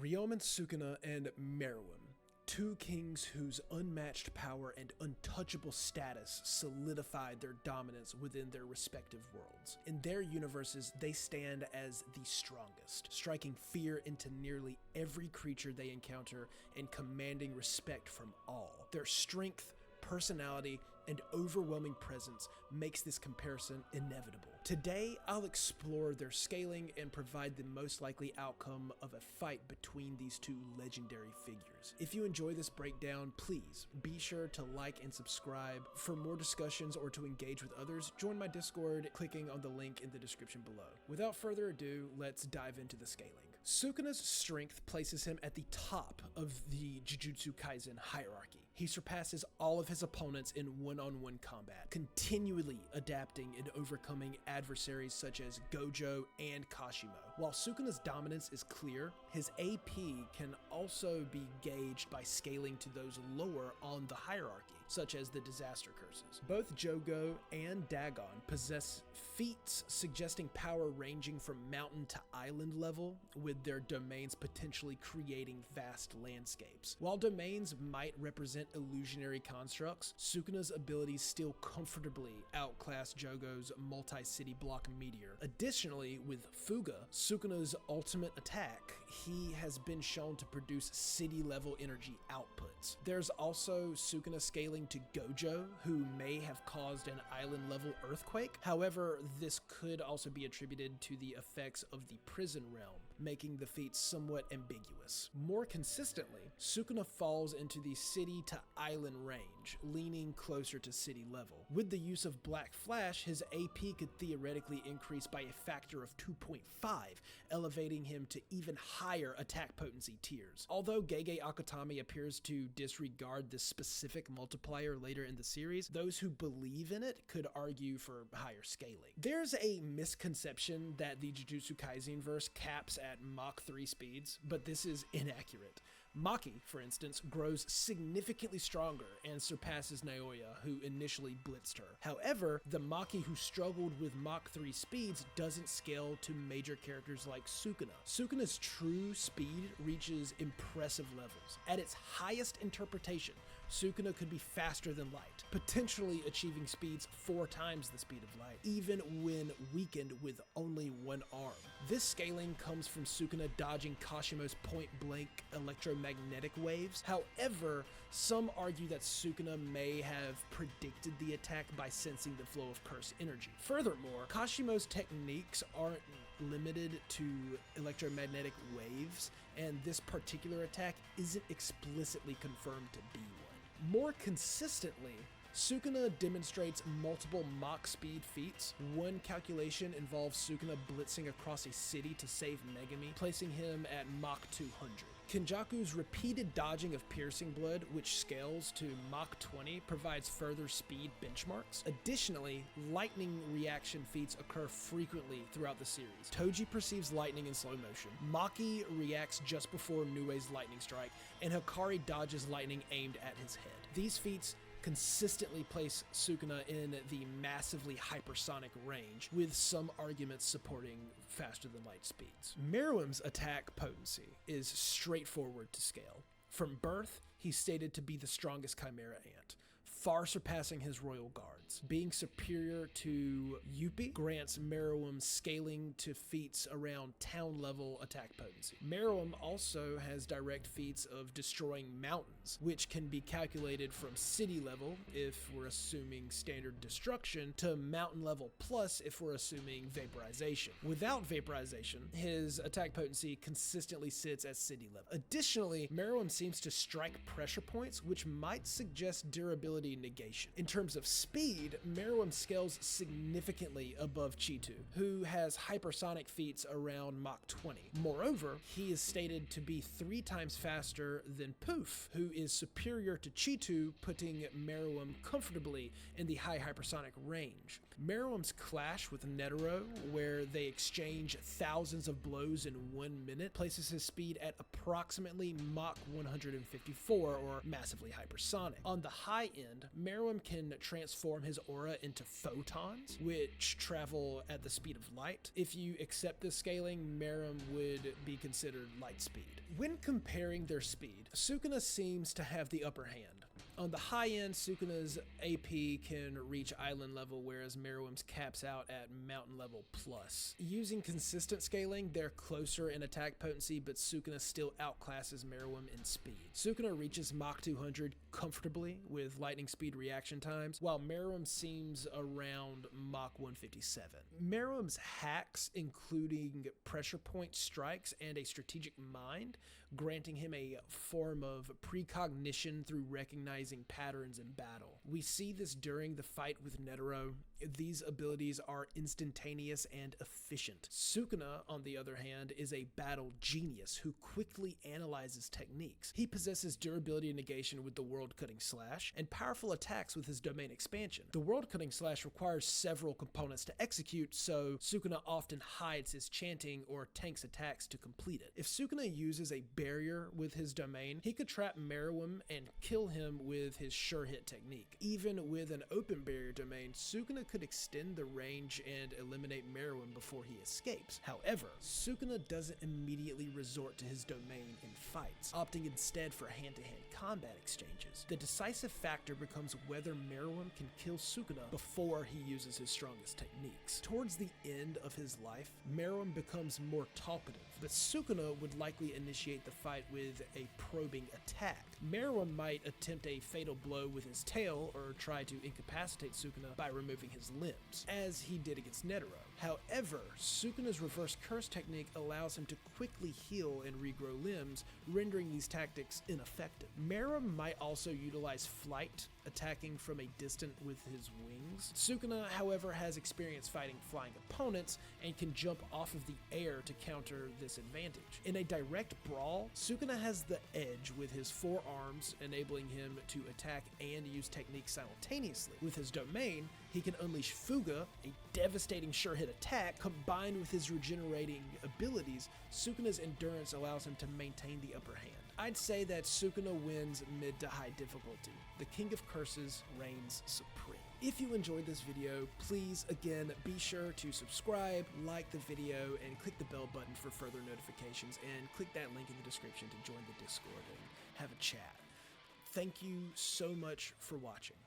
Ryomen Sukuna and Meruem, two kings whose unmatched power and untouchable status solidified their dominance within their respective worlds. In their universes, they stand as the strongest, striking fear into nearly every creature they encounter and commanding respect from all. Their strength, personality, and overwhelming presence makes this comparison inevitable. Today, I'll explore their scaling and provide the most likely outcome of a fight between these two legendary figures. If you enjoy this breakdown, please be sure to like and subscribe. For more discussions or to engage with others, join my Discord clicking on the link in the description below. Without further ado, let's dive into the scaling. Sukuna's strength places him at the top of the Jujutsu Kaisen hierarchy. He surpasses all of his opponents in one-on-one combat, continually adapting and overcoming adversaries such as Gojo and Kashimo. While Sukuna's dominance is clear, his AP can also be gauged by scaling to those lower on the hierarchy, such as the Disaster Curses. Both Jogo and Dagon possess feats suggesting power ranging from mountain to island level, with their domains potentially creating vast landscapes. While domains might represent illusionary constructs, Sukuna's abilities still comfortably outclass Jogo's multi-city block meteor. Additionally, with Fuga, Sukuna's ultimate attack, he has been shown to produce city-level energy outputs. There's also Sukuna scaling to Gojo, who may have caused an island-level earthquake. However, this could also be attributed to the effects of the prison realm, making the feat somewhat ambiguous. More consistently, Sukuna falls into the city to island range, leaning closer to city level. With the use of Black Flash, his AP could theoretically increase by a factor of 2.5, elevating him to even higher attack potency tiers. Although Gege Akutami appears to disregard this specific multiplier later in the series, those who believe in it could argue for higher scaling. There's a misconception that the Jujutsu Kaisen verse caps at Mach 3 speeds, but this is inaccurate. Maki, for instance, grows significantly stronger and surpasses Naoya, who initially blitzed her. However, the Maki who struggled with Mach 3 speeds doesn't scale to major characters like Sukuna. Sukuna's true speed reaches impressive levels. At its highest interpretation, Sukuna could be faster than light, potentially achieving speeds 4 times the speed of light, even when weakened with only one arm. This scaling comes from Sukuna dodging Kashimo's point-blank electromagnetic waves. However, some argue that Sukuna may have predicted the attack by sensing the flow of curse energy. Furthermore, Kashimo's techniques aren't limited to electromagnetic waves, and this particular attack isn't explicitly confirmed to be one. More consistently, Sukuna demonstrates multiple Mach speed feats. One calculation involves Sukuna blitzing across a city to save Megami, placing him at Mach 200. Kenjaku's repeated dodging of Piercing Blood, which scales to Mach 20, provides further speed benchmarks. Additionally, lightning reaction feats occur frequently throughout the series. Toji perceives lightning in slow motion, Maki reacts just before Nue's lightning strike, and Hikari dodges lightning aimed at his head. These feats consistently place Sukuna in the massively hypersonic range, with some arguments supporting faster than light speeds. Meruem's attack potency is straightforward to scale. From birth, he's stated to be the strongest Chimera Ant, far surpassing his royal guards. Being superior to Yuppie grants Meruem scaling to feats around town-level attack potency. Meruem also has direct feats of destroying mountains, which can be calculated from city level, if we're assuming standard destruction, to mountain level plus if we're assuming vaporization. Without vaporization, his attack potency consistently sits at city level. Additionally, Meruem seems to strike pressure points, which might suggest durability negation. In terms of speed, Meruem scales significantly above Chitu, who has hypersonic feats around Mach 20. Moreover, he is stated to be 3 times faster than Poof, who is superior to Chitu, putting Meruem comfortably in the high hypersonic range. Meruem's clash with Netero, where they exchange thousands of blows in 1 minute, places his speed at approximately Mach 154, or massively hypersonic. On the high end, hand, Meruem can transform his aura into photons, which travel at the speed of light. If you accept this scaling, Meruem would be considered light speed. When comparing their speed, Sukuna seems to have the upper hand. On the high end, Sukuna's AP can reach island level, whereas Meruem's caps out at mountain level plus. Using consistent scaling, they're closer in attack potency, but Sukuna still outclasses Meruem in speed. Sukuna reaches Mach 200 comfortably with lightning speed reaction times, while Meruem seems around Mach 157. Meruem's hacks, including pressure point strikes and a strategic mind, granting him a form of precognition through recognizing patterns in battle. We see this during the fight with Netero. These abilities are instantaneous and efficient. Sukuna, on the other hand, is a battle genius who quickly analyzes techniques. He possesses durability negation with the world-cutting slash and powerful attacks with his domain expansion. The world-cutting slash requires several components to execute, so Sukuna often hides his chanting or tanks attacks to complete it. If Sukuna uses a barrier with his domain, he could trap Meruem and kill him with his sure hit technique. Even with an open barrier domain, Sukuna could extend the range and eliminate Meruem before he escapes. However, Sukuna doesn't immediately resort to his domain in fights, opting instead for hand-to-hand combat exchanges. The decisive factor becomes whether Meruem can kill Sukuna before he uses his strongest techniques. Towards the end of his life, Meruem becomes more talkative, but Sukuna would likely initiate the fight with a probing attack. Meruem might attempt a fatal blow with his tail or try to incapacitate Sukuna by removing his limbs, as he did against Netero. However, Sukuna's reverse curse technique allows him to quickly heal and regrow limbs, rendering these tactics ineffective. Meruem might also utilize flight, attacking from a distance with his wings. Sukuna, however, has experience fighting flying opponents and can jump off of the air to counter this advantage. In a direct brawl, Sukuna has the edge with his forearms, enabling him to attack and use techniques simultaneously. With his domain, he can unleash Fuga, a devastating sure hit attack. Combined with his regenerating abilities, Sukuna's endurance allows him to maintain the upper hand. I'd say that Sukuna wins mid to high difficulty. The King of Curses reigns supreme. If you enjoyed this video, please again be sure to subscribe, like the video, and click the bell button for further notifications, and click that link in the description to join the Discord and have a chat. Thank you so much for watching.